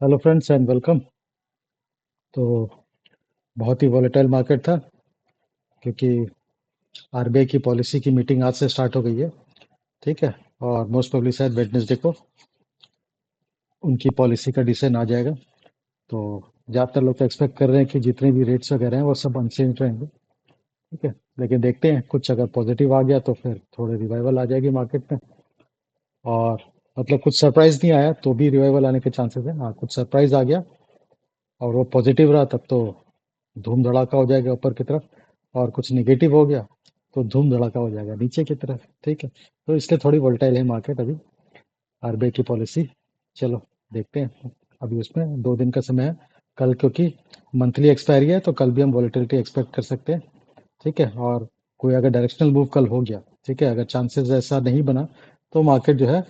Hello friends and welcome. तो बहुत ही volatile market था क्योंकि आरबीआई की पॉलिसी की मीटिंग आज से स्टार्ट हो गई है। ठीक है। और मोस्ट प्रोबेबली शायद वेडनेसडे को उनकी पॉलिसी का डिसीजन आ जाएगा। तो ज़्यादातर लोग तो एक्सपेक्ट कर रहे हैं कि जितने भी रेट्स वगैरह हैं वो सब अनचेंज रहेंगे। ठीक है। लेकिन देखते हैं, कुछ अगर पॉजिटिव आ गया तो फिर थोड़े रिवाइवल आ जाएगी मार्केट में। और मतलब कुछ सरप्राइज नहीं आया तो भी रिवाइवल आने के चांसेस है। हाँ, कुछ सरप्राइज आ गया और वो पॉजिटिव रहा तब तो धूम धड़ाका हो जाएगा ऊपर की तरफ। और कुछ निगेटिव हो गया तो धूम धड़ाका हो जाएगा नीचे की तरफ। ठीक है। तो इसलिए थोड़ी वोलेटाइल है मार्केट अभी, आरबीआई की पॉलिसी। चलो देखते हैं। अभी उसमें 2 दिन का समय है। कल क्योंकि मंथली एक्सपायरी है तो कल भी हम वोलेटिलिटी एक्सपेक्ट कर सकते हैं। ठीक है। और कोई अगर डायरेक्शनल मूव कल हो गया, ठीक है, अगर चांसेस ऐसा नहीं बना तो मार्केट जो है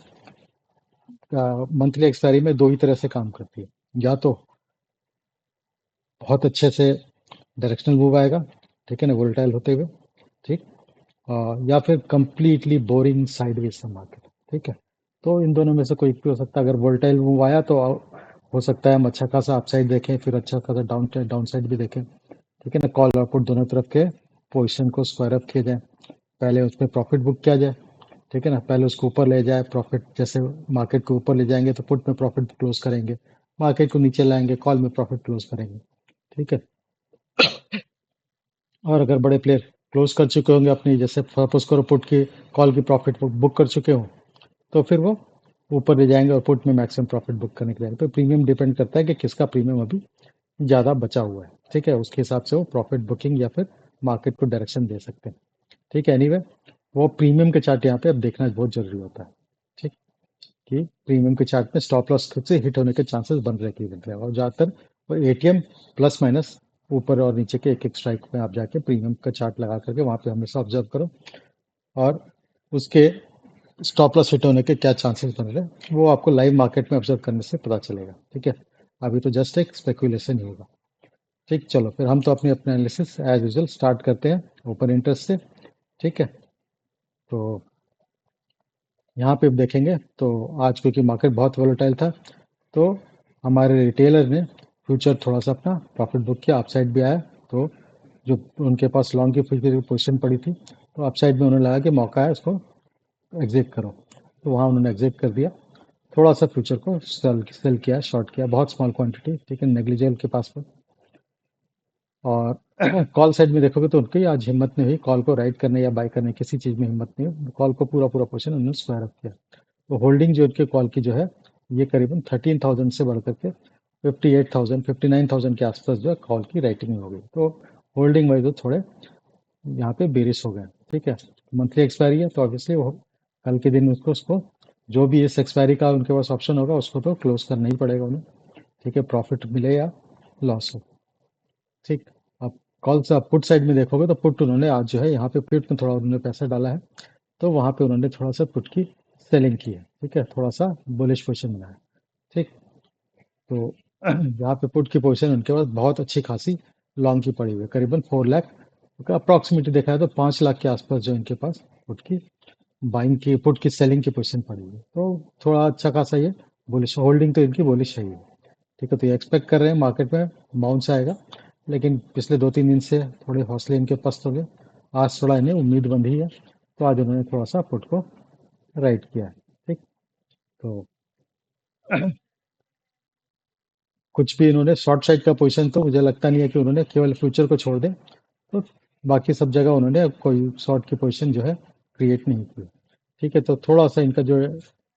मंथली एक्सपायरी में दो ही तरह से काम करती है। या तो बहुत अच्छे से डायरेक्शनल मूव आएगा, ठीक है ना, वोलेटाइल होते हुए। ठीक। या फिर कंप्लीटली बोरिंग साइडवेज सा मार्केट। ठीक है। तो इन दोनों में से कोई भी हो सकता है। अगर वोलेटाइल मूव आया तो हो सकता है हम अच्छा खासा अपसाइड देखें, फिर अच्छा खासा डाउन साइड भी देखें। ठीक है ना, कॉल और पुट दोनों तरफ के पोजीशन को स्क्वायर अप किया जाए। पहले उसमें प्रॉफिट बुक किया जाए। ठीक है ना, पहले उसको ऊपर ले जाए प्रॉफिट। जैसे मार्केट को ऊपर ले जाएंगे तो पुट में प्रॉफिट क्लोज करेंगे, मार्केट को नीचे लाएंगे कॉल में प्रॉफिट क्लोज करेंगे। ठीक है। और अगर बड़े प्लेयर क्लोज कर चुके होंगे अपनी, जैसे सपोज करो पुट की कॉल की प्रॉफिट बुक कर चुके हो, तो फिर वो ऊपर ले जाएंगे और पुट में मैक्सिमम प्रॉफिट बुक करने के लिए। तो प्रीमियम डिपेंड करता है कि किसका प्रीमियम अभी ज़्यादा बचा हुआ है। ठीक है, उसके हिसाब से वो प्रॉफिट बुकिंग या फिर मार्केट को डायरेक्शन दे सकते हैं। ठीक है। एनीवे, वो प्रीमियम के चार्ट यहाँ पे अब देखना बहुत जरूरी होता है। ठीक। कि प्रीमियम के चार्ट में स्टॉप लॉस खुद से हिट होने के चांसेस बन रहे हैं और ज़्यादातर वो एटीएम प्लस माइनस ऊपर और नीचे के एक एक स्ट्राइक में आप जाके प्रीमियम का चार्ट लगा करके वहाँ पे हमेशा ऑब्जर्व करो। और उसके स्टॉप लॉस हिट होने के क्या चांसेस बन रहे हैं वो आपको लाइव मार्केट में ऑब्जर्व करने से पता चलेगा। ठीक है। अभी तो जस्ट एक स्पेकुलेशन ही होगा। ठीक। चलो फिर हम तो अपने अपने एनालिसिस एज यूजल स्टार्ट करते हैं ओपन इंटरेस्ट से। ठीक है। तो यहाँ पे देखेंगे तो आज क्योंकि मार्केट बहुत वोलेटाइल था तो हमारे रिटेलर ने फ्यूचर थोड़ा सा अपना प्रॉफिट बुक किया, अपसाइड भी आया। तो जो उनके पास लॉन्ग की फ्यूचर की पोजीशन पड़ी थी तो अपसाइड में उन्होंने लगा कि मौका है उसको एग्जिट करो, तो वहाँ उन्होंने एग्जिट कर दिया। थोड़ा सा फ्यूचर को सेल किया, शॉर्ट किया, बहुत स्मॉल क्वांटिटी, ठीक है, नेग्लिजिबल के पास में। और कॉल साइड में देखोगे तो उनकी आज हिम्मत नहीं हुई कॉल को राइट करने या बाय करने, किसी चीज़ में हिम्मत नहीं हुई। कॉल को पूरा पूरा पोर्शन उन्होंने स्क्वायर अप किया। तो होल्डिंग जो उनके कॉल की जो है ये करीबन 13,000 से बढ़ करके 58,000 59,000 के आसपास जो है कॉल की राइटिंग हो गई। तो होल्डिंग वाइज तो थोड़े यहाँ पे बेरिश हो गए। ठीक है। मंथली एक्सपायरी है तो ऑब्वियसली वो कल के दिन उसको उसको जो भी इस एक्सपायरी का उनके पास ऑप्शन होगा उसको तो क्लोज करना ही पड़ेगा उन्हें। ठीक है, प्रॉफिट मिले या लॉस हो। ठीक। अब कॉल से आप पुट साइड में देखोगे तो पुट उन्होंने आज जो है यहाँ पे पुट में थोड़ा उन्होंने पैसा डाला है तो वहाँ पे उन्होंने थोड़ा सा पुट की सेलिंग की है। ठीक है, थोड़ा सा बुलिश पोजिशन में है। ठीक। तो यहाँ पे पुट की पोजीशन उनके पास बहुत अच्छी खासी लॉन्ग की पड़ी हुई है, करीबन 4 लाख अप्रॉक्सीमेटली देखा है तो 5 लाख के आसपास जो इनके पास पुट की बाइंग की पुट की सेलिंग की पोजीशन पड़ी हुई है। तो थोड़ा अच्छा खासा ये बुलिश होल्डिंग तो इनकी बुलिश है ही। ठीक है। तो ये एक्सपेक्ट कर रहे हैं मार्केट में बाउंस आएगा, लेकिन पिछले 2-3 दिन से थोड़े हौसले इनके पस्त हो गए। आज थोड़ा इन्हें उम्मीद बंधी है तो आज उन्होंने थोड़ा सा पुट को राइट किया है। ठीक। तो कुछ भी इन्होंने शॉर्ट साइड का पोजीशन तो मुझे लगता नहीं है कि उन्होंने केवल फ्यूचर को छोड़ दें, तो बाकी सब जगह उन्होंने कोई शॉर्ट की पोजीशन जो है क्रिएट नहीं की। ठीक है। तो थोड़ा सा इनका जो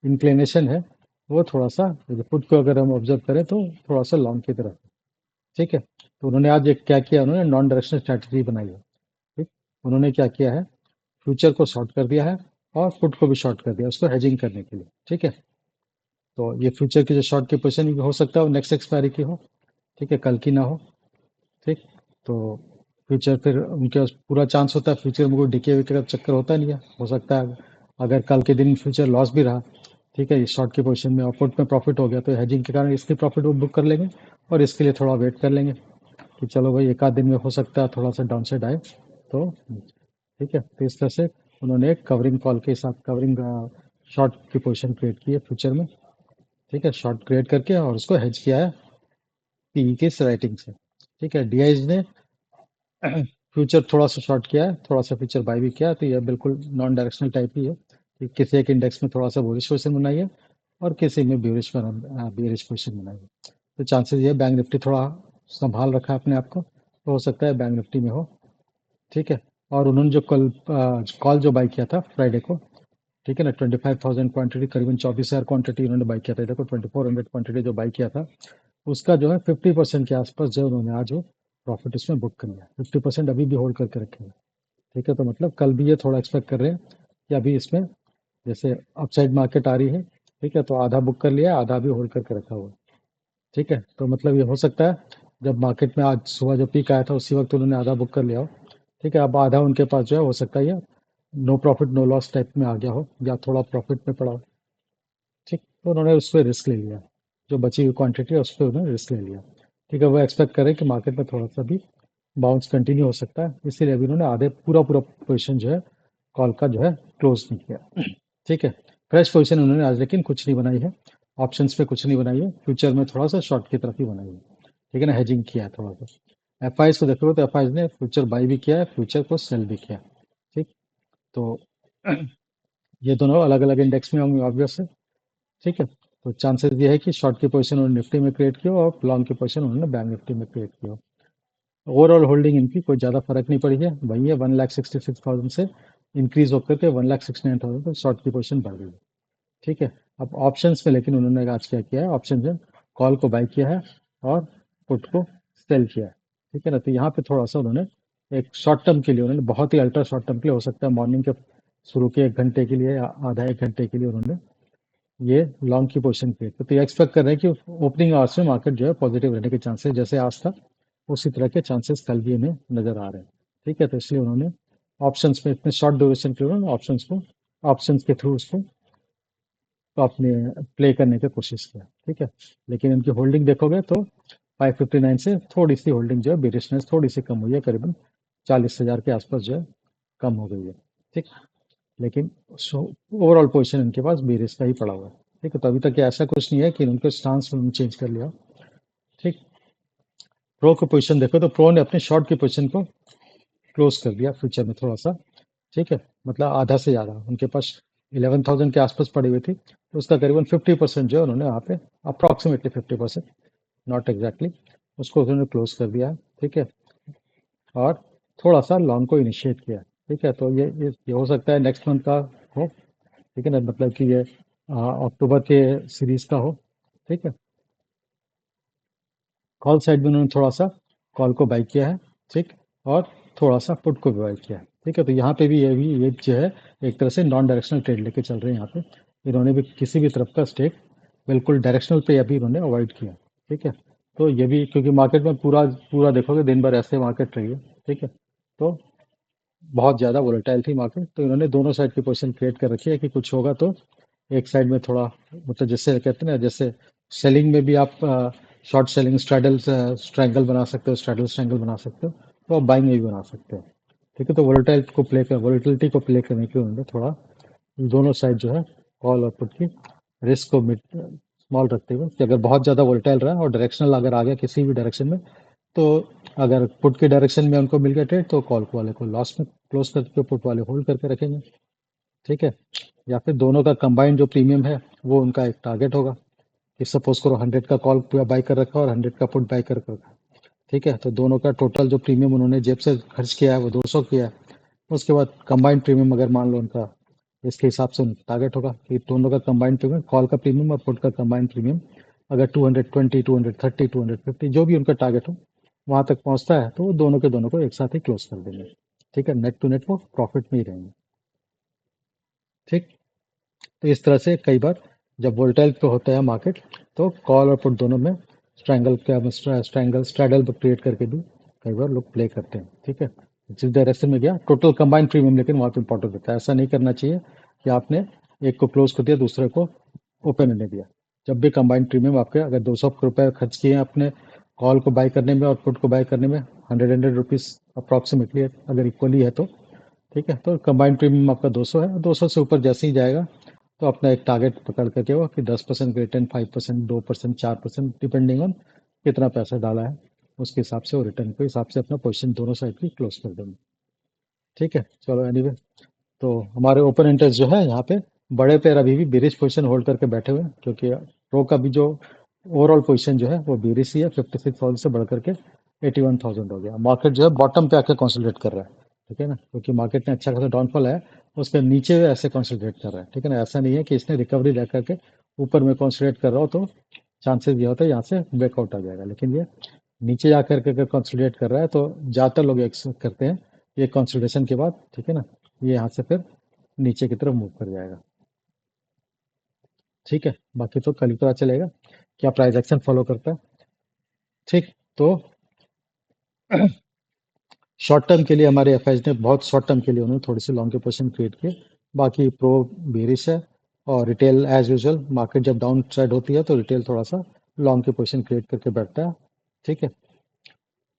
इंक्लिनेशन है वो थोड़ा सा पुट को अगर हम ऑब्जर्व करें तो थोड़ा सा लॉन्ग की तरफ है। ठीक है। तो उन्होंने आज एक क्या किया, उन्होंने नॉन डायरेक्शनल स्ट्रैटेजी बनाई है। ठीक। उन्होंने क्या किया है, फ्यूचर को शॉर्ट कर दिया है और पुट को भी शॉर्ट कर दिया उसको हेजिंग करने के लिए। ठीक है। तो ये फ्यूचर की जो शॉर्ट की पोजीशन हो सकता है वो नेक्स्ट एक्सपायरी की हो। ठीक है, कल की ना हो। ठीक। तो फ्यूचर फिर उनके पास पूरा चांस होता है, फ्यूचर में कोई डिके विके का चक्कर होता नहीं है। हो सकता है अगर कल के दिन फ्यूचर लॉस भी रहा, ठीक है, इस शॉर्ट की पोजीशन में और पुट में प्रॉफिट हो गया तो हेजिंग के कारण इसकी प्रॉफिट वो बुक कर लेंगे और इसके लिए थोड़ा वेट कर लेंगे कि चलो भाई एक आध दिन में हो सकता है थोड़ा सा डाउन साइड आए। तो ठीक है, तो इस तरह से उन्होंने एक कवरिंग कॉल के साथ कवरिंग शॉर्ट की पोजीशन क्रिएट की है फ्यूचर में। ठीक है, शॉर्ट क्रिएट करके और उसको हेज किया है पीई के राइटिंग से। ठीक है, डीआईज ने फ्यूचर थोड़ा सा शॉर्ट किया है, थोड़ा सा फ्यूचर बाय भी किया है, तो ये बिल्कुल नॉन डायरेक्शनल टाइप ही है कि किसी एक इंडेक्स में थोड़ा सा बुलिश पोजिशन बनाई है और किसी में बेरिश पोजिशन बनाई है। तो चांसेस ये बैंक निफ्टी थोड़ा संभाल रखा है अपने आप को, तो हो सकता है बैंक निफ्टी में हो। ठीक है, और उन्होंने जो कल कॉल जो बाई किया था फ्राइडे को, ठीक है ना, 25,000 क्वांटिटी, करीबन 24,000 क्वांटिटी उन्होंने बाई किया था। देखो 2400 क्वांटिटी जो बाई किया था, उसका जो है 50% के आसपास जो उन्होंने आज वो प्रॉफिट इसमें बुक कर लिया। 50% अभी भी होल्ड करके रखे हैं। ठीक है, तो मतलब कल भी ये थोड़ा एक्सपेक्ट कर रहे हैं कि अभी इसमें जैसे अपसाइड मार्केट आ रही है, ठीक है, तो आधा बुक कर लिया, आधा भी होल्ड करके रखा हुआ है। ठीक है, तो मतलब ये हो सकता है जब मार्केट में आज सुबह जो पीक आया था उसी वक्त उन्होंने आधा बुक कर लिया हो। ठीक है, अब आधा उनके पास जो है हो सकता है ये no profit no loss type में आ गया हो या थोड़ा प्रॉफिट में पड़ा हो। ठीक, तो उन्होंने उस पर रिस्क ले लिया, जो बची हुई क्वांटिटी है उस पर उन्होंने रिस्क ले लिया। ठीक है, वो एक्सपेक्ट करें कि मार्केट में थोड़ा सा भी बाउंस कंटिन्यू हो सकता है, इसीलिए अभी उन्होंने आधे पूरा पूरा पोजिशन जो है कॉल का जो है क्लोज नहीं किया। ठीक है, फ्रेश पोजिशन उन्होंने आज लेकिन कुछ नहीं बनाई है, ऑप्शंस पे कुछ नहीं बनाई है, फ्यूचर में थोड़ा सा शॉर्ट की तरफ ही बनाई है। ठीक है ना, हेजिंग किया है थोड़ा सा। एफ को देखोगे तो एफ ने फ्यूचर बाई भी किया है, फ्यूचर को सेल भी किया है। ठीक, तो ये दोनों अलग अलग इंडेक्स में होंगे ऑब्वियस है। ठीक है, तो चांसेस ये है कि शॉर्ट की पोजीशन उन्होंने निफ्टी में क्रिएट की हो और लॉन्ग की पोजीशन उन्होंने बैंक निफ्टी में क्रिएट की हो। ओवरऑल होल्डिंग इनकी कोई ज़्यादा फर्क नहीं पड़ी है, वही है 1,66,000 से इंक्रीज होकर के 1,69,000 तक शॉर्ट की पोजीशन बढ़ गई है। ठीक है, अब ऑप्शंस में लेकिन उन्होंने आज क्या किया है, ऑप्शन में कॉल को बाई किया है और पुट को सेल किया है। ठीक है ना, तो यहाँ पे थोड़ा सा उन्होंने एक शॉर्ट टर्म के लिए, उन्होंने बहुत ही अल्ट्रा शॉर्ट टर्म के लिए, हो सकता है मॉर्निंग के शुरू के 1 घंटे के लिए या आधा 1 घंटे के लिए उन्होंने ये लॉन्ग की पोजीशन क्रिएट की। तो ये एक्सपेक्ट कर रहे हैं कि ओपनिंग आवर्स में मार्केट जो है पॉजिटिव रहने के चांसेस जैसे आज था उसी तरह के चांसेस कल भी हमें नजर आ रहे हैं। ठीक है, तो इसलिए उन्होंने ऑप्शंस में इतने शॉर्ट ड्यूरेशन के लिए उन्होंने ऑप्शंस के थ्रू उसको तो अपने प्ले करने की कोशिश किया। ठीक है, लेकिन इनकी होल्डिंग देखोगे तो 559 से थोड़ी सी होल्डिंग जो है बेरिशनेस थोड़ी सी कम हुई है, करीबन 40,000 के आसपास जो है कम हो गई है। ठीक, लेकिन ओवरऑल पोजीशन इनके पास बेरिश का ही पड़ा हुआ है। ठीक है, तो अभी तक ऐसा कुछ नहीं है कि उनके स्टांस उन्होंने चेंज कर लिया। ठीक, प्रो की पोजीशन देखो तो प्रो ने अपने शॉर्ट की पोजीशन को क्लोज कर दिया फ्यूचर में थोड़ा सा। ठीक है, मतलब आधा से ज़्यादा उनके पास 11,000 के आसपास पड़ी हुई थी, तो उसका करीबन 50% जो है उन्होंने वहाँ पे अप्रॉक्सीमेटली 50%, नॉट एग्जैक्टली, उसको उन्होंने क्लोज कर दिया है। ठीक है, और थोड़ा सा लॉन्ग को इनिशिएट किया। ठीक है, तो ये हो सकता है नेक्स्ट मंथ का हो। ठीक है ना, मतलब कि ये अक्टूबर के सीरीज का हो। ठीक है, कॉल साइड में उन्होंने थोड़ा सा कॉल को बाई किया है। ठीक, और थोड़ा सा पुट को भी बाई किया है। ठीक है, तो यहाँ पे भी ये जो है एक तरह से नॉन डायरेक्शनल ट्रेड लेके चल रहे हैं यहाँ पे। इन्होंने भी किसी भी तरफ का स्टेक बिल्कुल डायरेक्शनल पे अभी इन्होंने अवॉइड किया। ठीक है, तो ये भी क्योंकि मार्केट में पूरा पूरा देखोगे दिन भर ऐसे मार्केट रही है। ठीक है, तो बहुत ज़्यादा वोलेटाइल थी मार्केट, तो इन्होंने दोनों साइड की पोजीशन क्रिएट कर रखी है कि कुछ होगा तो एक साइड में थोड़ा, मतलब जैसे कहते हैं ना, जैसे सेलिंग में भी आप शॉर्ट सेलिंग स्ट्रैडल स्ट्रैंगल बना सकते हो, स्ट्रैडल स्ट्रैंगल बना सकते हो, तो आप बाइंग में भी बना सकते हो। ठीक है, तो वोलेटिलिटी को प्ले करने के लिए उन्होंने थोड़ा दोनों साइड जो है कॉल और पुट की रिस्क को मिड स्मॉल रखते हुए कि अगर बहुत ज़्यादा वोलेटाइल रहा और डायरेक्शनल अगर आ गया किसी भी डायरेक्शन में, तो अगर पुट के डायरेक्शन में उनको मिल गया ट्रेड तो कॉल वाले को लॉस में क्लोज करके पुट वाले होल्ड करके रखेंगे। ठीक है, या फिर दोनों का कंबाइंड जो प्रीमियम है वो उनका एक टारगेट होगा कि सपोज करो 100 का कॉल पूरा बाई कर रखा है और 100 का पुट बाई कर रखा है। ठीक है, तो दोनों का टोटल जो प्रीमियम उन्होंने जेब से खर्च किया है वो 200 किया है। उसके बाद कंबाइंड प्रीमियम अगर मान लो उनका, इसके हिसाब से उनका टारगेट होगा कि दोनों का कंबाइंड प्रीमियम, कॉल का प्रीमियम और पुट का कंबाइंड प्रीमियम अगर 220, 230, 250 जो भी उनका टारगेट हो वहां तक पहुंचता है तो वो दोनों के दोनों को एक साथ ही क्लोज कर देंगे। ठीक है, नेट टू नेट वो प्रॉफिट में ही रहेंगे। ठीक, तो इस तरह से कई बार जब वोल्टाइल पे होता है मार्केट तो कॉल और पुट दोनों में स्ट्रैंगल क्रिएट करके भी कई बार लोग प्ले करते हैं। ठीक है, जिस डायरेक्शन में गया टोटल कंबाइंड प्रीमियम लेकिन वहाँ पे इंपॉर्टेंट होता है। ऐसा नहीं करना चाहिए कि आपने एक को क्लोज कर दिया दूसरे को ओपन होने दिया। जब भी कंबाइंड प्रीमियम आपके अगर 200 रुपये खर्च किए हैं आपने कॉल को बाई करने में और पुट को बाई करने में, 100 रुपीज़ अप्रॉक्सीमेटली अगर इक्वली है तो, ठीक है, तो कंबाइंड प्रीमियम आपका 200 है, 200 से ऊपर जैसे ही जाएगा तो अपना एक टारगेट पकड़ करके वो कि 10% का रिटर्न, 5%, 2%, 4%, डिपेंडिंग ऑन कितना पैसा डाला है, उसके हिसाब से वो रिटर्न के हिसाब से अपना पोजीशन दोनों साइड की क्लोज कर देंगे। ठीक है, चलो एनीवे, तो हमारे ओपन इंटरेस्ट जो है यहाँ पे बड़े पैर अभी भी बेरिश पोजीशन होल्ड करके बैठे हुए हैं, क्योंकि प्रो का भी जो ओवरऑल पोजीशन जो है वो बेरिश ही है, 56,000 से बढ़ करके 81,000 हो गया। मार्केट जो है बॉटम पे आके कंसोलिडेट कर रहा है, ठीक है ना, क्योंकि मार्केट ने अच्छा खासा डाउनफॉल है, उसके नीचे ऐसे कंसोलिडेट कर रहा है, ठीक है ना। ऐसा नहीं है कि इसने रिकवरी ले करके ऊपर में कंसोलिडेट कर रहा हो तो चांसेस ये होता है यहाँ से ब्रेकआउट आ जाएगा, लेकिन ये नीचे जाकर के अगर कंसोलिडेट कर रहा है तो ज़्यादातर लोग एक्सपेक्ट करते हैं ये कंसोलिडेशन के बाद, ठीक है ना, ये यहाँ से फिर नीचे की तरफ मूव कर जाएगा। ठीक है, बाकी तो कल ही पता चलेगा क्या प्राइस एक्शन फॉलो करता है। ठीक, तो शॉर्ट टर्म के लिए हमारे एफआईज ने बहुत शॉर्ट टर्म के लिए उन्होंने थोड़ी सी लॉन्ग के पोजीशन क्रिएट किए। बाकी प्रो बेरिश है, और रिटेल एज यूजुअल मार्केट जब डाउन साइड होती है तो रिटेल थोड़ा सा लॉन्ग की पोजीशन क्रिएट करके बैठता है। ठीक है,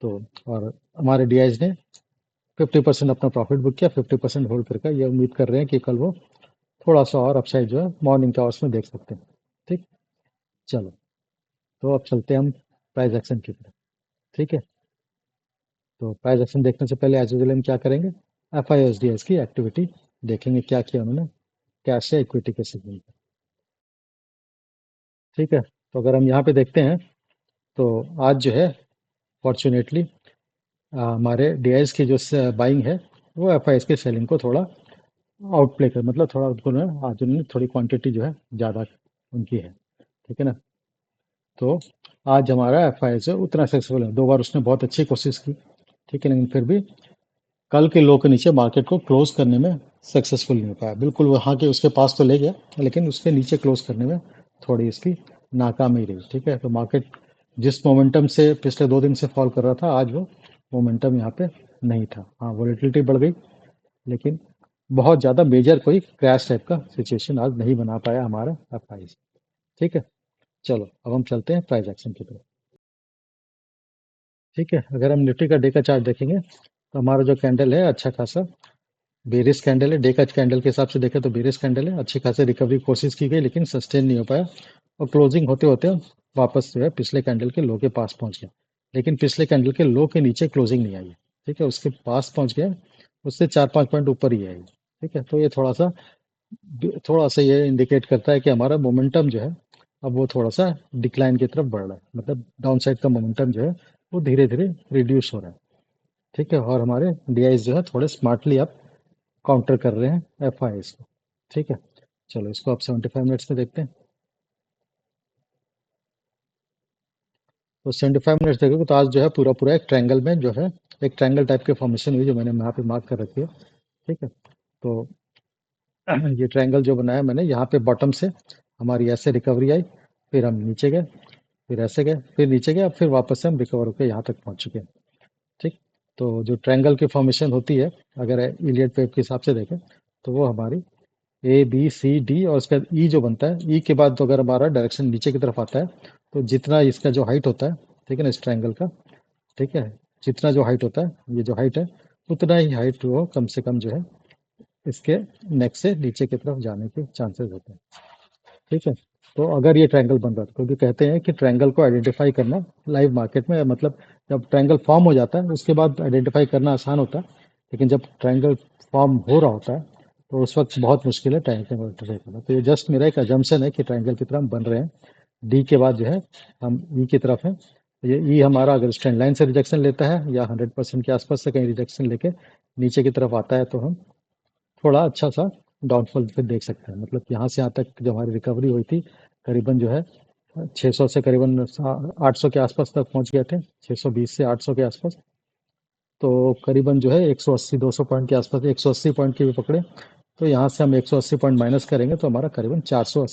तो और हमारे डीआईज ने 50% अपना प्रॉफिट बुक किया, 50% होल्ड करके ये उम्मीद कर रहे हैं कि कल वो थोड़ा सा और अपसाइड जो है मॉर्निंग के आवर्स में देख सकते हैं। ठीक, चलो, तो अब चलते हैं हम प्राइस एक्शन की तरफ। ठीक है, तो प्राइस एक्शन देखने से पहले एज यूजुअल हम क्या करेंगे, F I S D S की एक्टिविटी देखेंगे, क्या किया उन्होंने कैश या इक्विटी के सेगमेंट में। ठीक है, तो अगर हम यहाँ पे देखते हैं तो आज जो है फॉर्चुनेटली हमारे डी की जो बाइंग है वो एफ आई एस के सेलिंग को थोड़ा आउटप्ले कर, मतलब थोड़ा उनको ना आज उन्होंने थोड़ी क्वांटिटी जो है ज़्यादा उनकी है। ठीक है ना, तो आज हमारा एफ आई एस उतना सक्सेसफुल है, 2 बार उसने बहुत अच्छी कोशिश की, ठीक है, लेकिन फिर भी कल के लो के नीचे मार्केट को क्लोज करने में सक्सेसफुल नहीं हो पाया। बिल्कुल वहाँ के उसके पास तो ले गया, लेकिन उसके नीचे क्लोज करने में थोड़ी इसकी नाकामी रही। ठीक है, तो मार्केट जिस मोमेंटम से पिछले 2 दिन से फॉल कर रहा था, आज वो मोमेंटम यहाँ पे नहीं था। हाँ, वॉलेटिलिटी बढ़ गई, लेकिन बहुत ज़्यादा मेजर कोई क्रैश टाइप का सिचुएशन आज नहीं बना पाया हमारा एफ। ठीक है, चलो अब हम चलते हैं प्राइस एक्शन की तरफ। ठीक है, अगर हम निफ्टी का डे का चार्ट देखेंगे तो हमारा जो कैंडल है अच्छा खासा बेरिश कैंडल है। डे का कैंडल के हिसाब से देखें तो बेरिश कैंडल है, अच्छी खासी रिकवरी कोशिश की गई लेकिन सस्टेन नहीं हो पाया, और क्लोजिंग होते होते वापस जो है पिछले कैंडल के लो के पास पहुंच गया, लेकिन पिछले कैंडल के लो के नीचे क्लोजिंग नहीं आई है। ठीक है, उसके पास पहुंच गया, उससे 4-5 पॉइंट ऊपर ही आई। ठीक है, तो ये थोड़ा सा ये इंडिकेट करता है कि हमारा मोमेंटम जो है अब वो थोड़ा सा डिक्लाइन की तरफ बढ़ रहा है, मतलब डाउन साइड का मोमेंटम जो है वो धीरे धीरे रिड्यूस हो रहा है। ठीक है, और हमारे डीआईज जो है थोड़े स्मार्टली अब काउंटर कर रहे हैं एफ आई एस को। ठीक है, चलो इसको आप 75 मिनट्स में देखते हैं। तो 75 मिनट्स देखोगे तो आज जो है पूरा पूरा एक ट्रायंगल में जो है एक ट्रायंगल टाइप की फॉर्मेशन हुई, जो मैंने यहाँ पे मार्क कर रखी है। ठीक है, तो ये ट्रायंगल जो बनाया मैंने, यहाँ पे बॉटम से हमारी ऐसे रिकवरी आई, फिर हम नीचे गए, फिर ऐसे गए, फिर नीचे गए, अब फिर वापस से हम रिकवर होकर यहाँ तक पहुँच चुके हैं। ठीक, तो जो ट्रायंगल की फॉर्मेशन होती है, अगर इलियट वेव के हिसाब से देखें तो वो हमारी ए बी सी डी, और उसके बाद ई जो बनता है, ई के बाद तो अगर हमारा डायरेक्शन नीचे की तरफ आता है तो जितना इसका जो हाइट होता है, ठीक है ना, इस ट्रायंगल का, ठीक है, जितना जो हाइट होता है, ये जो हाइट है, उतना ही हाइट वो कम से कम जो है इसके नेक से नीचे की तरफ जाने के चांसेस होते हैं। ठीक है, तो अगर ये ट्रायंगल बन रहा है, क्योंकि कहते हैं कि ट्रायंगल को आइडेंटिफाई करना लाइव मार्केट में, मतलब जब ट्रायंगल फॉर्म हो जाता है उसके बाद आइडेंटिफाई करना आसान होता है, लेकिन जब ट्रायंगल फॉर्म हो रहा होता है तो उस वक्त बहुत मुश्किल है ट्रायंगल को आइडेंटिफाई करना। तो ये जस्ट मेरा एक अजम्पशन है कि ट्रायंगल की तरफ हम बन रहे हैं, डी के बाद जो है हम ई की तरफ हैं। ये ई हमारा अगर स्ट्रेंड लाइन से रिजेक्शन लेता है या 100% के आसपास से कहीं रिजेक्शन लेके नीचे की तरफ आता है तो हम थोड़ा अच्छा सा डाउनफॉल फिर देख सकते हैं। मतलब यहाँ से यहाँ तक जो हमारी रिकवरी हुई थी, करीबन जो है 600 से करीबन 800 के आसपास तक पहुँच गए थे, 620 से 800 के आसपास। तो करीबन जो है 180 200 पॉइंट के आसपास, 180 पॉइंट की भी पकड़े, तो यहाँ से हम 180 पॉइंट माइनस करेंगे तो हमारा करीबन 400,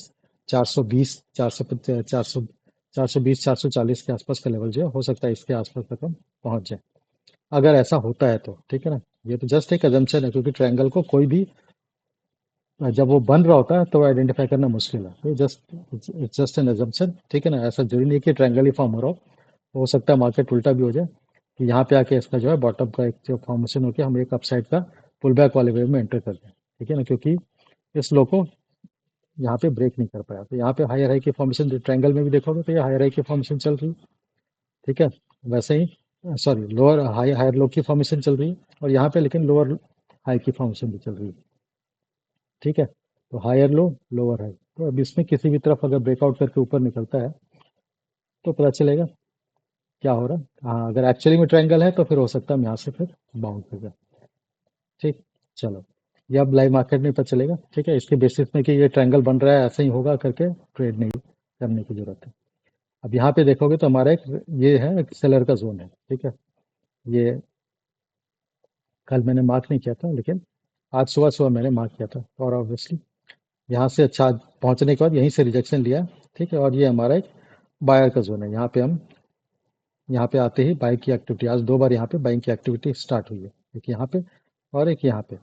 420, 400, 400, 420, 440 के आसपास का लेवल जो है हो सकता है इसके आसपास तक हम पहुँच जाए, अगर ऐसा होता है तो। ठीक है ना, ये तो जस्ट एक अजम्पशन है, क्योंकि ट्रायंगल को कोई भी जब वो बन रहा होता है तो आइडेंटिफाई करना मुश्किल है, तो इट्स जस्ट एन अजम्पशन। ठीक है ना, ऐसा जरूरी नहीं कि ट्रायंगल ही फॉर्म हो रहा हो सकता है मार्केट उल्टा भी हो जाए, कि यहाँ पे आके इसका जो है बॉटम का एक जो फॉर्मेशन होकर हम एक अपसाइड का पुल बैक वाले वेव में एंटर करते हैं। ठीक है ना, क्योंकि इस लो को यहाँ पे ब्रेक नहीं कर पाया, तो यहाँ पे हायर हाई की फॉर्मेशन ट्रायंगल में भी देखोगे तो ये हायर हाई की फॉर्मेशन चल रही है। ठीक है, वैसे ही sorry lower high higher low की फॉर्मेशन चल रही है, और यहाँ पे लेकिन लोअर हाई की फॉर्मेशन भी चल रही है। ठीक है, तो हायर लो लोअर हाई, तो अब इसमें किसी भी तरफ अगर ब्रेकआउट करके ऊपर निकलता है तो पता चलेगा क्या हो रहा है। हाँ, अगर एक्चुअली में ट्रायंगल है तो फिर हो सकता है हम यहाँ से फिर बाउंड हो जाए। ठीक, चलो, ये अब लाइव मार्केट में पता चलेगा। ठीक है, इसके बेसिस में कि ये ट्रायंगल बन रहा है ऐसे ही होगा करके ट्रेड नहीं करने की जरूरत है। अब यहाँ पे देखोगे तो हमारा एक ये है, एक सेलर का जोन है। ठीक है, ये कल मैंने मार्क नहीं किया था, लेकिन आज सुबह सुबह मैंने मार्क किया था, और ऑब्वियसली यहाँ से अच्छा पहुंचने के बाद यहीं से रिजेक्शन लिया। ठीक है, और ये हमारा एक बायर का जोन है। यहाँ पे हम यहाँ पे आते ही बाइंग की एक्टिविटी, आज दो बार यहाँ पे बाइंग की एक्टिविटी स्टार्ट हुई है, एक यहाँ पे और एक यहाँ पे।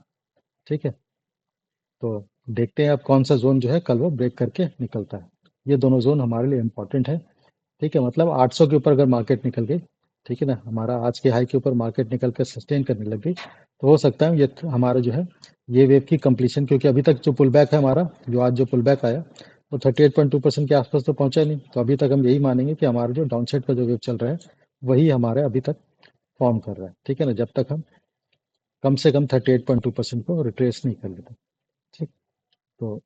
ठीक है, तो देखते हैं अब कौन सा जोन जो है कल वो ब्रेक करके निकलता है। ये दोनों जोन हमारे लिए इंपॉर्टेंट है। ठीक है, मतलब 800 के ऊपर अगर मार्केट निकल गई, ठीक है ना, हमारा आज के हाई के ऊपर मार्केट निकल कर सस्टेन करने लग गई, तो हो सकता है ये हमारा जो है ये वेव की कंप्लीशन, क्योंकि अभी तक जो पुल बैक है हमारा, जो आज जो पुल बैक आया वो 38.2% के आसपास तो पहुंचा नहीं, तो अभी तक हम यही मानेंगे कि हमारा जो डाउन साइड का जो वेव चल रहा है वही हमारे अभी तक फॉर्म कर रहा है। ठीक है ना, जब तक हम कम से कम 38.2% को रिट्रेस नहीं कर लेते। ठीक, तो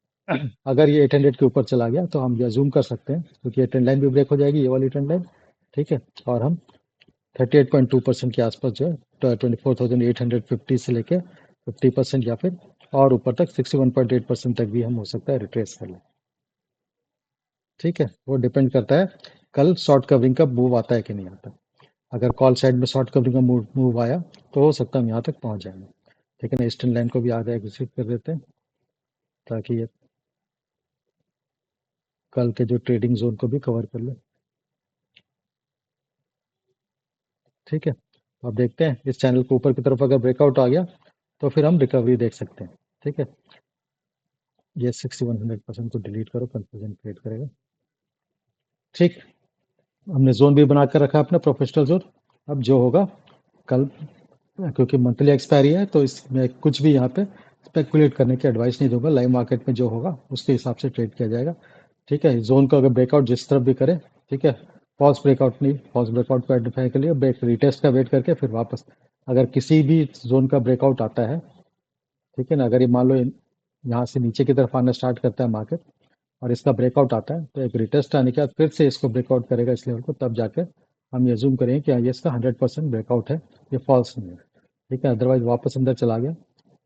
अगर ये 800 के ऊपर चला गया तो हम ये जूम कर सकते हैं, क्योंकि ये ट्रेंड लाइन भी ब्रेक हो जाएगी, ये वाली ट्रेंड लाइन। ठीक है, और हम 38.2% के आसपास जो है 24,850 से लेके 50% या फिर और ऊपर तक 61.8% तक भी हम हो सकता है रिट्रेस कर लें। ठीक है, वो डिपेंड करता है कल शॉर्ट कवरिंग का मूव आता है कि नहीं आता। अगर कॉल साइड में शॉर्ट कवरिंग का मूव आया तो हो सकता है हम यहाँ तक पहुँच जाएंगे। ठीक है ना, ईस्टर्न लाइन को भी आगे एग्जिट कर देते हैं, ताकि ये कल के जो ट्रेडिंग जोन को भी कवर कर ले। ठीक है, तो अब देखते हैं इस चैनल को ऊपर की तरफ अगर ब्रेकआउट आ गया तो फिर हम रिकवरी देख सकते हैं। ठीक है, ये 6100% को डिलीट करो, कंफ्यूजन क्रिएट करेगा। ठीक, हमने जोन भी बना कर रखा है अपना प्रोफेशनल जोन। अब जो होगा कल, क्योंकि मंथली एक्सपायरी है तो इसमें कुछ भी यहाँ पे स्पेकुलेट करने की एडवाइस नहीं दूंगा। लाइव मार्केट में जो होगा उसके हिसाब से ट्रेड किया जाएगा। ठीक है, जोन को अगर ब्रेकआउट जिस तरफ भी करे, ठीक है, फॉल्स ब्रेकआउट नहीं, फॉल्स ब्रेकआउट को आइडेंटिफाई के लिए ब्रेक रिटेस्ट का वेट करके फिर वापस, अगर किसी भी जोन का ब्रेकआउट आता है, ठीक है ना, अगर ये मान लो यहाँ से नीचे की तरफ आना स्टार्ट करता है मार्केट और इसका ब्रेकआउट आता है, तो एक रिटेस्ट आने के बाद फिर से इसको ब्रेकआउट करेगा इस लेवल को, तब जाकर हम ये जूम करेंगे कि हाँ, ये इसका 100% ब्रेकआउट है, ये फॉल्स नहीं है। ठीक है, अदरवाइज वापस अंदर चला गया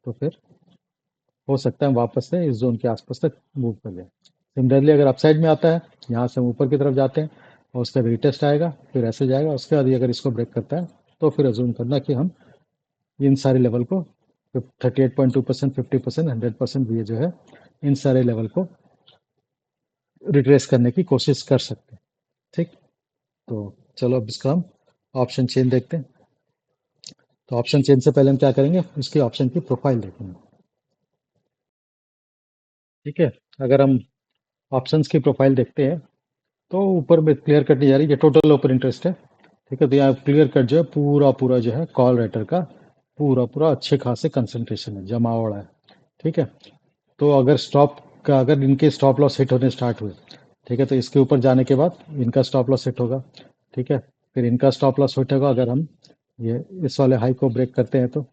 तो फिर हो सकता है वापस से इस जोन के आसपास तक मूव कर जाए। सिमिलरली अगर अपसाइड में आता है, यहाँ से हम ऊपर की तरफ जाते हैं और उसका रिटेस्ट आएगा, फिर ऐसे जाएगा, उसके बाद ये अगर इसको ब्रेक करता है तो फिर अजूम करना कि हम इन सारे लेवल को 38.2%, 50%, 100% भी ये जो है इन सारे लेवल को रिट्रेस करने की कोशिश कर सकते हैं। ठीक, तो चलो अब इसका हम ऑप्शन चेन देखते हैं। तो ऑप्शन चेन से पहले हम क्या करेंगे, इसकी ऑप्शन की प्रोफाइल देखेंगे। ठीक है, अगर हम ऑप्शंस की प्रोफाइल देखते हैं तो ऊपर में क्लियर कट नहीं जा रही, ये टोटल ओपन इंटरेस्ट है। ठीक है, तो यहाँ क्लियर कट जो है पूरा पूरा जो है कॉल राइटर का पूरा पूरा अच्छे खासे कंसंट्रेशन है, जमा हुआ है। ठीक है, तो अगर स्टॉप का, अगर इनके स्टॉप लॉस हिट होने स्टार्ट हुए, ठीक है, तो इसके ऊपर जाने के बाद इनका स्टॉप लॉस हिट होगा। ठीक है, फिर इनका स्टॉप लॉस हिट होगा अगर हम ये इस वाले हाई को ब्रेक करते हैं तो।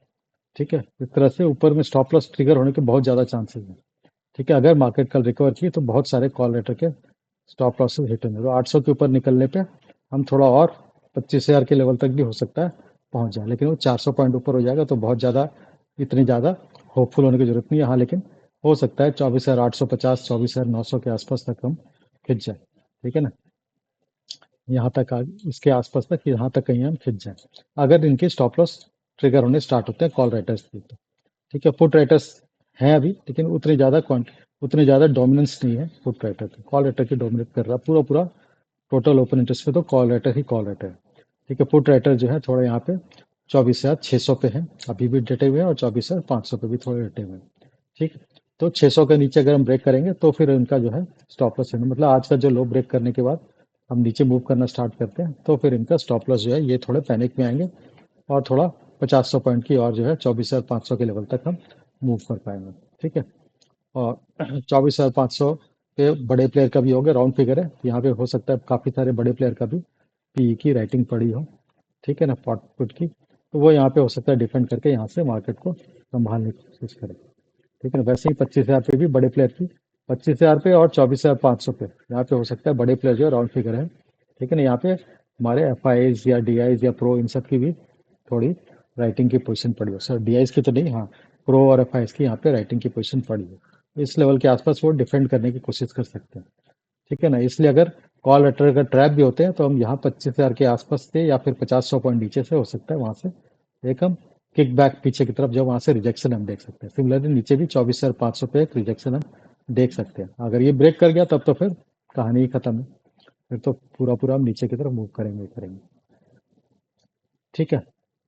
ठीक है, इस तरह से ऊपर में स्टॉप लॉस ट्रिगर होने के बहुत ज़्यादा चांसेस हैं। ठीक है, अगर मार्केट कल रिकवर की तो बहुत सारे कॉल रेटर के स्टॉप लॉसेस हिट होंगे, तो 800 के ऊपर निकलने पे हम थोड़ा और 25,000 के लेवल तक भी हो सकता है पहुंच जाए, लेकिन वो 400 पॉइंट ऊपर हो जाएगा तो बहुत ज़्यादा, इतनी ज़्यादा होपफुल होने की जरूरत नहीं है। हाँ, लेकिन हो सकता है 24,850, 24,900 के आसपास तक हम खिंच जाए। ठीक है ना, यहाँ तक इसके आसपास तक, यहाँ तक कहीं हम खिंच जाए अगर इनके स्टॉप लॉस ट्रिगर होने स्टार्ट होते हैं कॉल राइटर्स की तो। ठीक है, फुट राइटर्स हैं अभी, लेकिन उतने ज़्यादा डोमिनेंस नहीं है फुट राइटर की। कॉल राइटर की डोमिनेट कर रहा पूरा पूरा टोटल ओपन इंटरेस्ट पे, तो कॉल राइटर ही कॉल राइटर है। ठीक है, फुट राइटर जो है थोड़ा यहाँ पे 24,600 पे है, अभी भी डटे हुए हैं, और 24,500 पे भी थोड़े डटे हुए हैं। ठीक, तो 600 के नीचे अगर हम ब्रेक करेंगे तो फिर इनका जो है स्टॉप लॉस है, मतलब आज का जो लो ब्रेक करने के बाद हम नीचे मूव करना स्टार्ट करते हैं तो फिर इनका स्टॉप लॉस जो है ये थोड़े पैनिक में आएंगे, और थोड़ा 50-100 पॉइंट की और जो है 24,500 के लेवल तक हम मूव कर पाएंगे। ठीक है, और 24,500 पे बड़े प्लेयर का भी हो गया, राउंड फिगर है, तो यहाँ पे हो सकता है काफ़ी सारे बड़े प्लेयर का भी पीई की राइटिंग पड़ी हो, ठीक है ना, पॉट पुट की, तो वो यहाँ पे हो सकता है डिफेंड करके यहाँ से मार्केट को संभालने की कोशिश करे, ठीक है ना। वैसे ही 25,000 पे भी बड़े प्लेयर की, 25,000 पे और 24,500 पे यहाँ पे हो सकता है बड़े प्लेयर जो राउंड फिगर है, ठीक है ना, यहाँ पे हमारे एफ आईज या डी आईज या प्रो इन सब की भी थोड़ी राइटिंग की पोजीशन पड़ी हो, सर डी आईज की तो नहीं, हाँ प्रो और एफ आईज की यहाँ पे राइटिंग की पोजीशन पड़ी है, इस लेवल के आसपास वो डिफेंड करने की कोशिश कर सकते हैं, ठीक है ना। इसलिए अगर कॉल लेटर का ट्रैप भी होते हैं तो हम यहाँ 25,000 के आसपास से या फिर 50-100 पॉइंट नीचे से हो सकता है वहां से एक हम किक बैक पीछे की तरफ, जब वहां से रिजेक्शन हम देख सकते हैं। सिमिलरली नीचे भी 24,500 पे एक रिजेक्शन हम देख सकते हैं, अगर ये ब्रेक कर गया तब तो फिर कहानी ही खत्म है, फिर तो पूरा पूरा हम नीचे की तरफ मूव करेंगे ही करेंगे, ठीक है।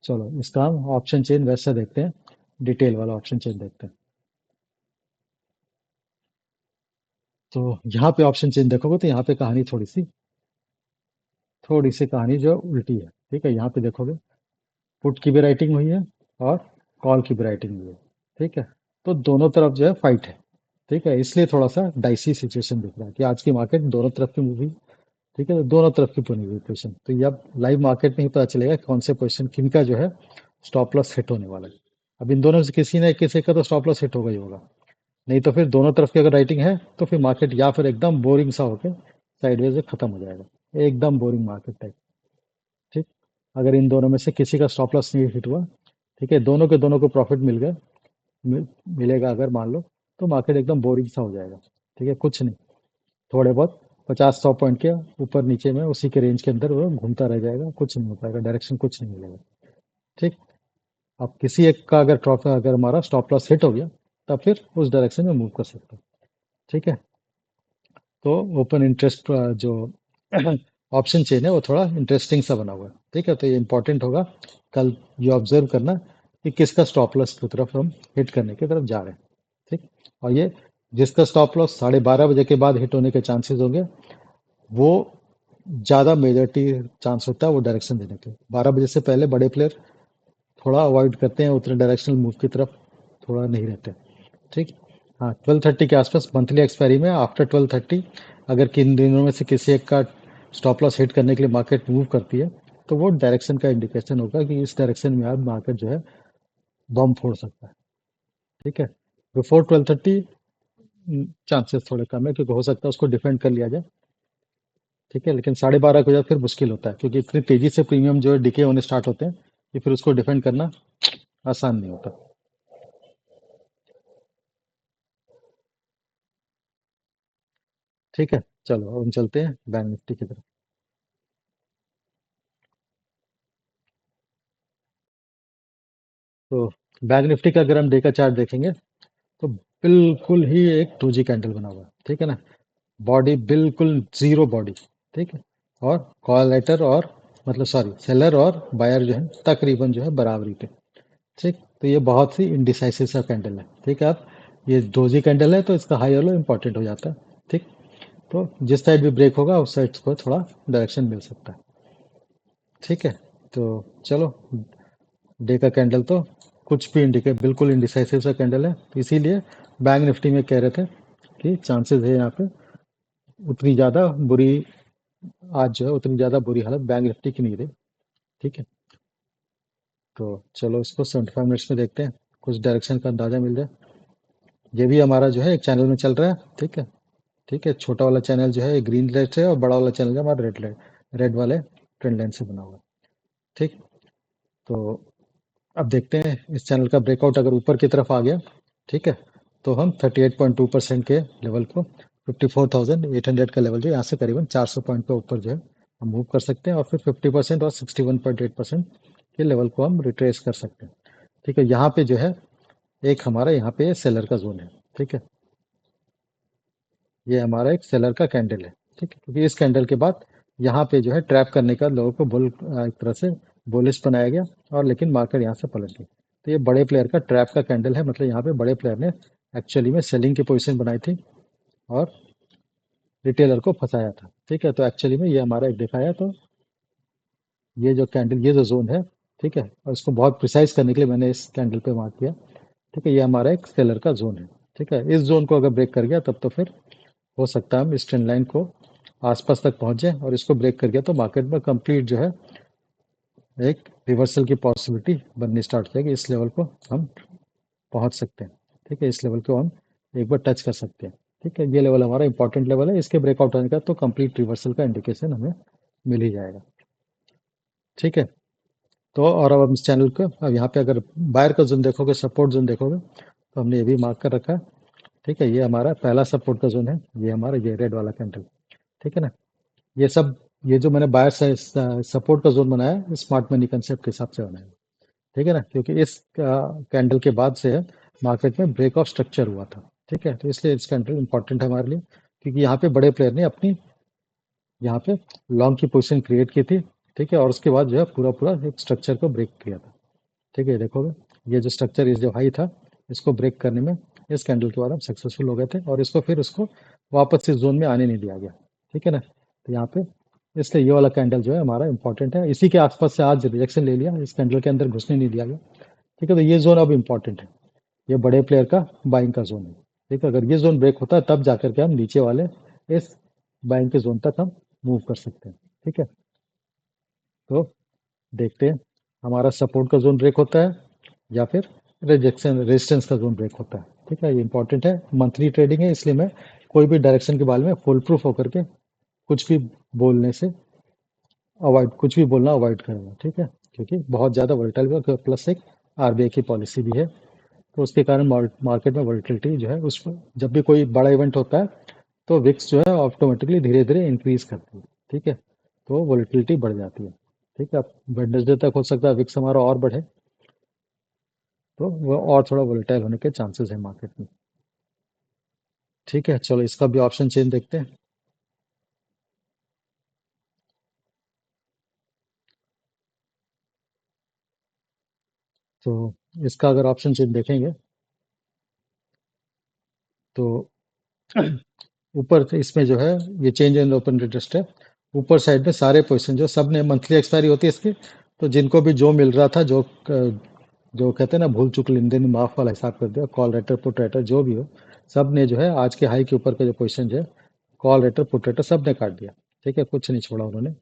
चलो इसका हम ऑप्शन चेन वैसे देखते हैं, डिटेल वाला ऑप्शन चेन देखते हैं। तो यहाँ पे ऑप्शन चेन देखोगे तो यहाँ पे कहानी थोड़ी सी कहानी जो उल्टी है, ठीक है। यहाँ पे देखोगे पुट की भी राइटिंग हुई है और कॉल की भी राइटिंग हुई है, ठीक है। तो दोनों तरफ जो है फाइट है, ठीक है, इसलिए थोड़ा सा डाइसी सिचुएशन दिख रहा है कि आज की मार्केट दोनों तरफ की मूवी, ठीक है, तो दोनों तरफ की बनी हुई पोजिशन, तो ये अब लाइव मार्केट में ही पता चलेगा कि कौन से पोजिशन किनका जो है स्टॉप लॉस हिट होने वाला है। अब इन दोनों से किसी न किसी का तो स्टॉप लॉस हिट होगा ही होगा, नहीं तो फिर दोनों तरफ की अगर राइटिंग है तो फिर मार्केट या फिर एकदम बोरिंग सा होकर साइडवेज में खत्म हो जाएगा, एकदम बोरिंग मार्केट टाइप, ठीक। अगर इन दोनों में से किसी का स्टॉप लॉस नहीं हिट हुआ, ठीक है, दोनों के दोनों को प्रॉफिट मिल गया, मिलेगा अगर मान लो, तो मार्केट एकदम बोरिंग सा हो जाएगा, ठीक है, कुछ नहीं, थोड़े बहुत 50-100 पॉइंट के ऊपर नीचे में उसी के रेंज के अंदर वो घूमता रह जाएगा, कुछ नहीं हो पाएगा, डायरेक्शन कुछ नहीं मिलेगा, ठीक। अब किसी एक का अगर अगर हमारा स्टॉप लॉस हिट हो गया तब फिर उस डायरेक्शन में मूव कर सकते हैं, ठीक है। तो ओपन इंटरेस्ट जो ऑप्शन चेन है वो थोड़ा इंटरेस्टिंग सा बना हुआ है, ठीक है, तो ये इंपॉर्टेंट होगा कल ये ऑब्जर्व करना कि किसका स्टॉप लॉस की तरफ हम हिट करने की तरफ जा रहे हैं, ठीक। और ये जिसका स्टॉप लॉस 12:30 बजे के बाद हिट होने के चांसेस होंगे, वो ज़्यादा मेजोरिटी चांस होता है वो डायरेक्शन देने के, 12 बजे से पहले बड़े प्लेयर थोड़ा अवॉइड करते हैं, उतने डायरेक्शनल मूव की तरफ थोड़ा नहीं रहते, ठीक। हाँ 12:30 के आसपास मंथली एक्सपायरी में आफ्टर 12:30 अगर किन दिनों में से किसी एक का स्टॉप लॉस हिट करने के लिए मार्केट मूव करती है, तो वो डायरेक्शन का इंडिकेशन होगा कि इस डायरेक्शन में आज मार्केट जो है बम फोड़ सकता है, ठीक है। बिफोर 12:30 चांसेस थोड़े कम है क्योंकि हो सकता है उसको डिफेंड कर लिया जाए, ठीक है, लेकिन 12:30 के बाद फिर मुश्किल होता है क्योंकि इतनी तेजी से प्रीमियम जो है डिके होने स्टार्ट होते हैं कि फिर उसको डिफेंड करना आसान नहीं होता, ठीक है। चलो अब हम चलते हैं बैंक निफ्टी की तरफ। तो बैंक निफ्टी का अगर हम डे का चार्ट देखेंगे तो बिल्कुल ही एक टूजी कैंडल बना हुआ है, ठीक है ना, बॉडी बिल्कुल जीरो बॉडी, ठीक है, और कॉल लेटर और मतलब सॉरी सेलर और बायर जो है तकरीबन जो है बराबरी पे, ठीक। तो ये बहुत ही इंडिसाइसिव सा कैंडल है, ठीक है। अब ये डोजी कैंडल है तो इसका हाई और लो इंपॉर्टेंट हो जाता है, ठीक। तो जिस साइड भी ब्रेक होगा उस साइड को थोड़ा डायरेक्शन मिल सकता है, ठीक है। तो चलो डे का कैंडल तो कुछ भी इंडिकेट बिल्कुल इंडिसाइसिव सा कैंडल है, तो इसीलिए बैंक निफ्टी में कह रहे थे कि चांसेस है यहाँ पे उतनी ज़्यादा बुरी, आज जो है उतनी ज़्यादा बुरी हालत बैंक निफ्टी की नहीं रही, ठीक है। तो चलो इसको 75 मिनट्स में देखते हैं, कुछ डायरेक्शन का अंदाजा मिल जाए। ये भी हमारा जो है एक चैनल में चल रहा है, ठीक है, ठीक है, छोटा वाला चैनल जो है ग्रीन लाइन से और बड़ा वाला चैनल जो है हमारा रेड वाले ट्रेंड लाइन से बना हुआ है, ठीक। तो अब देखते हैं इस चैनल का ब्रेकआउट अगर ऊपर की तरफ आ गया, ठीक है, तो हम 38.2% के लेवल को 54,800 का लेवल जो है यहाँ से करीबन 400 पॉइंट के ऊपर जो है हम मूव कर सकते हैं और फिर 50% और 61.8% के लेवल को हम रिट्रेस कर सकते हैं, ठीक है। यहाँ पे जो है एक हमारा यहाँ पे सेलर का जोन है, ठीक है, ये हमारा एक सेलर का कैंडल है, ठीक है, क्योंकि इस कैंडल के बाद यहाँ पे जो है ट्रैप करने का लोगों को एक तरह से बुलिश बनाया गया और लेकिन मार्केट यहाँ से पलट गई, तो ये बड़े प्लेयर का ट्रैप का कैंडल है, मतलब यहाँ पे बड़े प्लेयर ने एक्चुअली में सेलिंग की पोजीशन बनाई थी और रिटेलर को फंसाया था, ठीक है। तो एक्चुअली में ये हमारा एक दिखाया, तो ये जो कैंडल ये जो जोन है, ठीक है, और इसको बहुत प्रिसाइज करने के लिए मैंने इस कैंडल पे मार्क किया, ठीक है, ये हमारा एक सेलर का जोन है, ठीक है, इस जोन को अगर ब्रेक कर गया तब तो फिर हो सकता है हम इस ट्रेंड लाइन को आसपास तक पहुंचे, और इसको ब्रेक कर गया तो मार्केट में कंप्लीट जो है एक रिवर्सल की पॉसिबिलिटी बननी स्टार्ट हो जाएगी। इस लेवल को हम पहुंच सकते हैं। ठीक है, इस लेवल को हम एक बार टच कर सकते हैं। ठीक है, ये लेवल हमारा इंपॉर्टेंट लेवल है। इसके ब्रेकआउट होने का तो कंप्लीट रिवर्सल का इंडिकेशन हमें मिल ही जाएगा। ठीक है, तो और अब हम इस चैनल को अब यहाँ पे अगर बायर का जोन देखोगे, सपोर्ट जोन देखोगे, तो हमने ये भी मार्क कर रखा है। ठीक है, ये हमारा पहला सपोर्ट का जोन है, ये हमारा ये रेड वाला कैंडल। ठीक है ना, ये सब ये जो मैंने बायर सपोर्ट का जोन बनाया है, स्मार्ट मनी कंसेप्ट के हिसाब से बनाया है। ठीक है ना, क्योंकि इस कैंडल के बाद से मार्केट में ब्रेक ऑफ स्ट्रक्चर हुआ था। ठीक है, तो इसलिए इस कैंडल इंपॉर्टेंट है हमारे लिए, क्योंकि यहाँ पे बड़े प्लेयर ने अपनी यहाँ पे लॉन्ग की पोजीशन क्रिएट की थी। ठीक है, और उसके बाद जो है पूरा पूरा एक स्ट्रक्चर को ब्रेक किया था। ठीक है, देखोगे ये जो स्ट्रक्चर इस जो हाई था, इसको ब्रेक करने में इस कैंडल के बाद हम सक्सेसफुल हो गए थे, और इसको फिर उसको वापस इस जोन में आने नहीं दिया गया। ठीक है ना, तो यहाँ पे इसलिए ये वाला कैंडल जो है हमारा इंपॉर्टेंट है। इसी के आसपास से आज रिजेक्शन ले लिया, इस कैंडल के अंदर घुसने नहीं दिया गया। ठीक है, तो ये जोन अब इंपॉर्टेंट है, ये बड़े प्लेयर का बाइंग का जोन है। ठीक है, अगर ये जोन ब्रेक होता है तब जाकर के हम नीचे वाले इस बाइंग के जोन तक हम मूव कर सकते हैं। ठीक है, तो देखते हैं हमारा सपोर्ट का जोन ब्रेक होता है या फिर रिजेक्शन रेजिस्टेंस का जोन ब्रेक होता है। ठीक है, ये इंपॉर्टेंट है, मंथली ट्रेडिंग है, इसलिए मैं कोई भी डायरेक्शन के बारे में फुल प्रूफ होकर के कुछ भी बोलने से अवॉइड, कुछ भी बोलना अवॉइड करूंगा। ठीक है, क्योंकि बहुत ज़्यादा वोलेटाइल, प्लस एक आरबीआई की पॉलिसी भी है, तो उसके कारण मार्केट में वोलेटिलिटी जो है, उस जब भी कोई बड़ा इवेंट होता है तो विक्स जो है ऑटोमेटिकली धीरे धीरे इंक्रीज करती है। ठीक है, तो वोलेटिलिटी बढ़ जाती है। ठीक है, अब वेडनेसडे तक हो सकता है विक्स हमारा और बढ़े, तो वो और थोड़ा वोलेटाइल होने के चांसेस है मार्केट में। ठीक है, चलो इसका भी ऑप्शन चेन देखते हैं। तो इसका अगर ऑप्शन चेन देखेंगे तो ऊपर से इसमें जो है ये चेंज इन ओपन इंटरेस्ट है, ऊपर साइड में सारे पोजीशन जो सब ने मंथली एक्सपायरी होती है इसकी, तो जिनको भी जो मिल रहा था, जो कहते हैं ना भूल चूक लेन देन माफ वाला हिसाब कर दिया, कॉल राइटर पुट राइटर जो भी हो, सब ने जो है आज के हाई के ऊपर का जो पोजीशन जो है, कॉल राइटर पुट राइटर सब ने काट दिया। ठीक है, कुछ नहीं छोड़ा उन्होंने।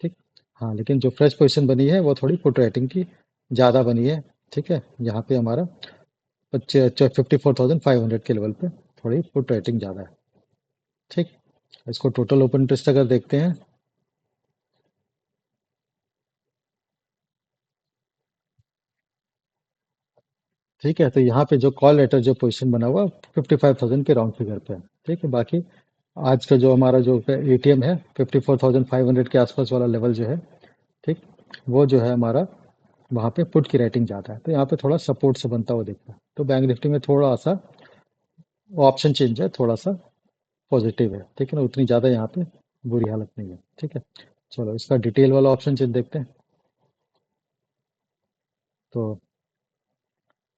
ठीक, हाँ, लेकिन जो फ्रेश पोजीशन बनी है वो थोड़ी पुट राइटिंग की ज़्यादा बनी है। ठीक है, यहाँ पे हमारा 54,500 के लेवल पे थोड़ी पुट राइटिंग ज़्यादा है। ठीक, इसको टोटल ओपन इंटरेस्ट अगर देखते हैं, ठीक है, तो यहाँ पे जो कॉल लेटर जो पोजीशन बना हुआ 55,000 के राउंड फिगर पे है। ठीक है, बाकी आज का जो हमारा जो एटीएम है 54,500 के आसपास वाला लेवल जो है, ठीक, वो जो है हमारा वहाँ पे पुट की राइटिंग ज़्यादा है, तो यहाँ पे थोड़ा सपोर्ट से बनता हुआ दिखता है। तो बैंक निफ्टी में थोड़ा सा ऑप्शन चेंज है, थोड़ा सा पॉजिटिव है। ठीक है ना, उतनी ज़्यादा यहाँ पे बुरी हालत नहीं है। ठीक है, चलो इसका डिटेल वाला ऑप्शन चेंज देखते हैं। तो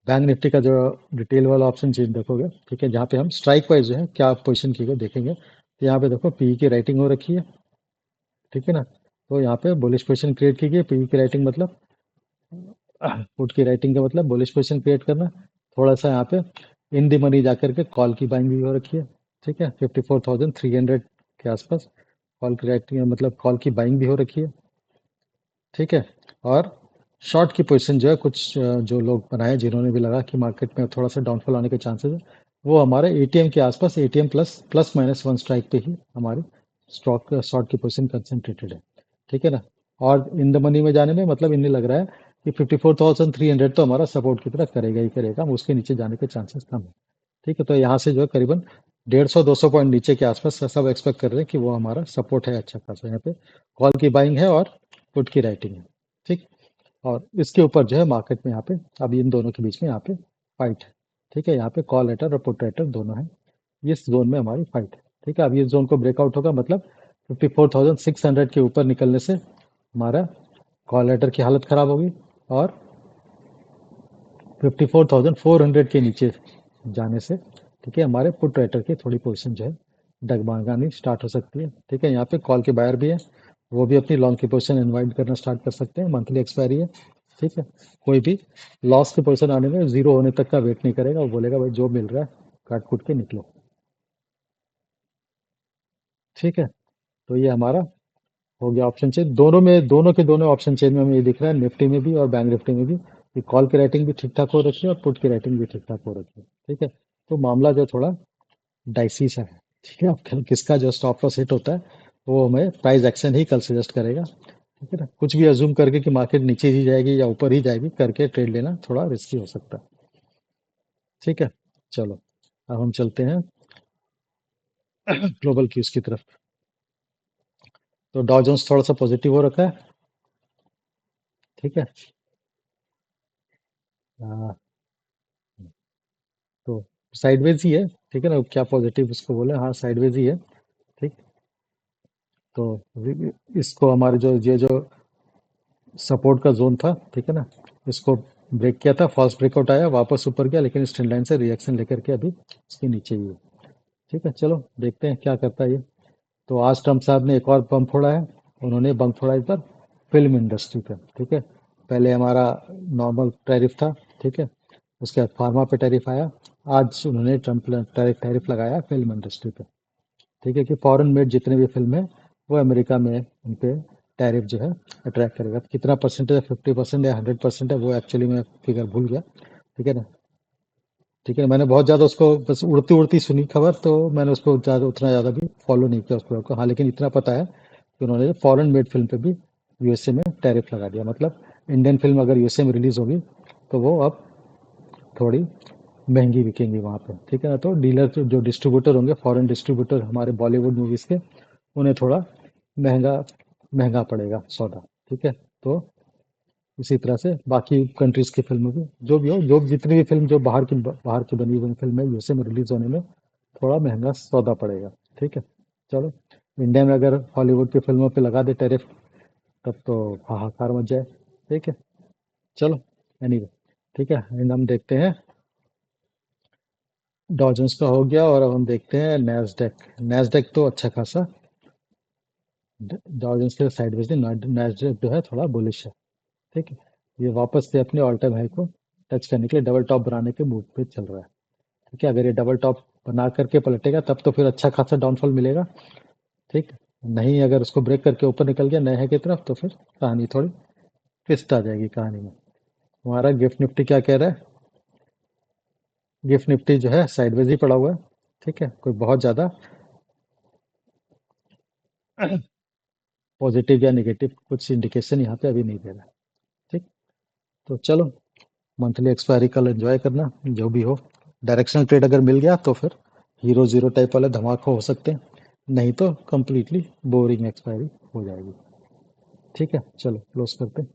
बैंक निफ्टी का जो डिटेल वाला ऑप्शन चेंज देखोगे, ठीक है, जहाँ पे हम स्ट्राइक वाइज जो है क्या पोजीशन की गई देखेंगे, तो यहाँ पे देखो पीई की राइटिंग हो रखी है। ठीक है ना, तो यहाँ पे बुलिश पोजीशन क्रिएट की गई, पीई की राइटिंग मतलब पुट की राइटिंग का मतलब बुलिश पोजीशन क्रिएट करना। थोड़ा सा यहाँ पे इन दी मनी जाकर के कॉल की बाइंग भी हो रखी है। ठीक है, 54,300 के आसपास कॉल की राइटिंग मतलब कॉल की बाइंग भी हो रखी है। ठीक है, और शॉर्ट की पोजीशन जो है कुछ जो लोग बनाए जिन्होंने भी लगा कि मार्केट में थोड़ा सा डाउनफॉल आने के चांसेस है, वो हमारे एटीएम के आसपास, ATM plus plus minus one strike पे ही हमारी स्टॉक शॉर्ट की पोजीशन कंसंट्रेटेड है। ठीक है ना, और इन द मनी में जाने में मतलब इन्हें लग रहा है कि 54,300 तो हमारा सपोर्ट की तरह करेगा ही करेगा, उसके नीचे जाने के चांसेस कम है। ठीक है, तो यहाँ से जो है करीबन 150-200 पॉइंट नीचे के आसपास सब एक्सपेक्ट कर रहे हैं कि वो हमारा सपोर्ट है अच्छा खासा। यहाँ पे कॉल की बाइंग है और पुट की राइटिंग है। ठीक, और इसके ऊपर जो है मार्केट में यहाँ पे अब इन दोनों के बीच में यहाँ पे फाइट है। ठीक है, यहाँ पे कॉल राइटर और पुट राइटर दोनों है, इस जोन में हमारी फाइट है। ठीक है, अब ये जोन को ब्रेकआउट होगा मतलब 54,600 के ऊपर निकलने से हमारा कॉल राइटर की हालत खराब होगी, और 54,400 के नीचे जाने से, ठीक है, हमारे पुट राइटर की थोड़ी पोजीशन जो है डगमगानी स्टार्ट हो सकती है। ठीक है, यहाँ पे कॉल के बायर भी है, वो भी अपनी लॉन्ग की पोजीशन इनवाइट करना स्टार्ट कर सकते हैं, मंथली एक्सपायरी है। ठीक है, कोई भी लॉस की पोजीशन आने में जीरो होने तक का वेट नहीं करेगा, वो बोलेगा भाई जो मिल रहा है काट कूट के निकलो। ठीक है, तो ये हमारा हो गया ऑप्शन चेन। दोनों में, दोनों के दोनों ऑप्शन चेन में हमें ये दिख रहा है, निफ्टी में भी और बैंक निफ्टी में भी, कि कॉल की राइटिंग भी ठीक ठाक हो रखी है और पुट की राइटिंग भी ठीक ठाक हो रखी है। ठीक है, तो मामला जो थोड़ा डाइसी सा है। ठीक है, अब कल किसका जो स्टॉप लॉस हिट होता है वो हमें प्राइस एक्शन ही कल सजेस्ट करेगा। ठीक है ना, कुछ भी अज्यूम करके कि मार्केट नीचे ही जाएगी या ऊपर ही जाएगी करके ट्रेड लेना थोड़ा रिस्की हो सकता है। ठीक है, चलो अब हम चलते हैं ग्लोबल क्यूज की तरफ। तो डॉ जोन्स थोड़ा सा पॉजिटिव हो रखा है। ठीक है, आ, तो साइडवेज ही है। ठीक है ना, क्या पॉजिटिव इसको बोले, हाँ साइडवेज ही है। ठीक, तो इसको हमारे जो ये जो सपोर्ट का जोन था, ठीक है ना, इसको ब्रेक किया था, फॉल्स ब्रेकआउट आया, वापस ऊपर गया, लेकिन इस ट्रेंड लाइन से रिएक्शन लेकर के अभी इसके नीचे ही है। ठीक है, चलो देखते हैं क्या करता है ये। तो आज ट्रम्प साहब ने एक और बम फोड़ा है। उन्होंने बम फोड़ा इस बार फिल्म इंडस्ट्री पे। ठीक है, पहले हमारा नॉर्मल टैरिफ था। ठीक है, उसके बाद फार्मा पे टैरिफ आया। आज उन्होंने ट्रम्प टैरिफ टैरिफ लगाया फिल्म इंडस्ट्री पे। ठीक है, कि फॉरेन मेड जितने भी फिल्म है वो अमेरिका में उन पे टैरिफ जो है अट्रैक्ट करेगा। अब कितना परसेंटेज है, 50% या 100% है, वो एक्चुअली मैं फिगर भूल गया। ठीक है ना, ठीक है, मैंने बहुत ज़्यादा उसको बस उड़ती उड़ती सुनी खबर, तो मैंने उसको ज़्यादा उतना ज़्यादा भी फॉलो नहीं किया उस खबर को। हाँ, लेकिन इतना पता है कि उन्होंने फॉरेन मेड फिल्म पे भी यूएसए में टैरिफ लगा दिया। मतलब इंडियन फिल्म अगर यूएसए में रिलीज होगी तो वो अब थोड़ी महंगी बिकेंगी वहाँ पे। ठीक है ना, तो डीलर जो डिस्ट्रीब्यूटर होंगे, फॉरेन डिस्ट्रीब्यूटर हमारे बॉलीवुड मूवीज़ के, उन्हें थोड़ा महंगा महंगा पड़ेगा सौदा। ठीक है, तो इसी तरह से बाकी कंट्रीज की फिल्म भी, जो भी हो, जो जितनी भी फिल्म जो बाहर की बनी हुई फिल्म है यूएसए में रिलीज होने में थोड़ा महंगा सौदा पड़ेगा। ठीक है, चलो इंडिया में अगर हॉलीवुड की फिल्मों पे लगा दे टैरिफ तब तो हाहाकार मच जाए। ठीक है, चलो एनीवे, ठीक है, एंड हम देखते हैं डॉ जोन्स का हो गया, और अब हम देखते हैं नैस्डैक। नैस्डैक तो अच्छा खासा, डॉ जोन्स के साइडवेज है, नैस्डैक जो है थोड़ा बुलिश है। ठीक है, ये वापस से अपने ऑल टाइम हाई को टच करने के लिए डबल टॉप बनाने के मूड पे चल रहा है। ठीक है, अगर ये डबल टॉप बना करके पलटेगा तब तो फिर अच्छा खासा डाउनफॉल मिलेगा। ठीक, नहीं अगर उसको ब्रेक करके ऊपर निकल गया नए है की तरफ तो फिर कहानी थोड़ी ट्विस्ट आ जाएगी कहानी में। हमारा गिफ्ट निफ्टी क्या कह रहा है? गिफ्ट निफ्टी जो है साइडवेज ही पड़ा हुआ है। ठीक है, कोई बहुत ज़्यादा पॉजिटिव या नेगेटिव कुछ इंडिकेशन यहाँ पे अभी नहीं दे रहा। ठीक, तो चलो मंथली एक्सपायरी कल एंजॉय करना, जो भी हो। डायरेक्शनल ट्रेड अगर मिल गया तो फिर हीरो जीरो टाइप वाले धमाके हो सकते हैं, नहीं तो कंप्लीटली बोरिंग एक्सपायरी हो जाएगी। ठीक है, चलो क्लोज करते हैं।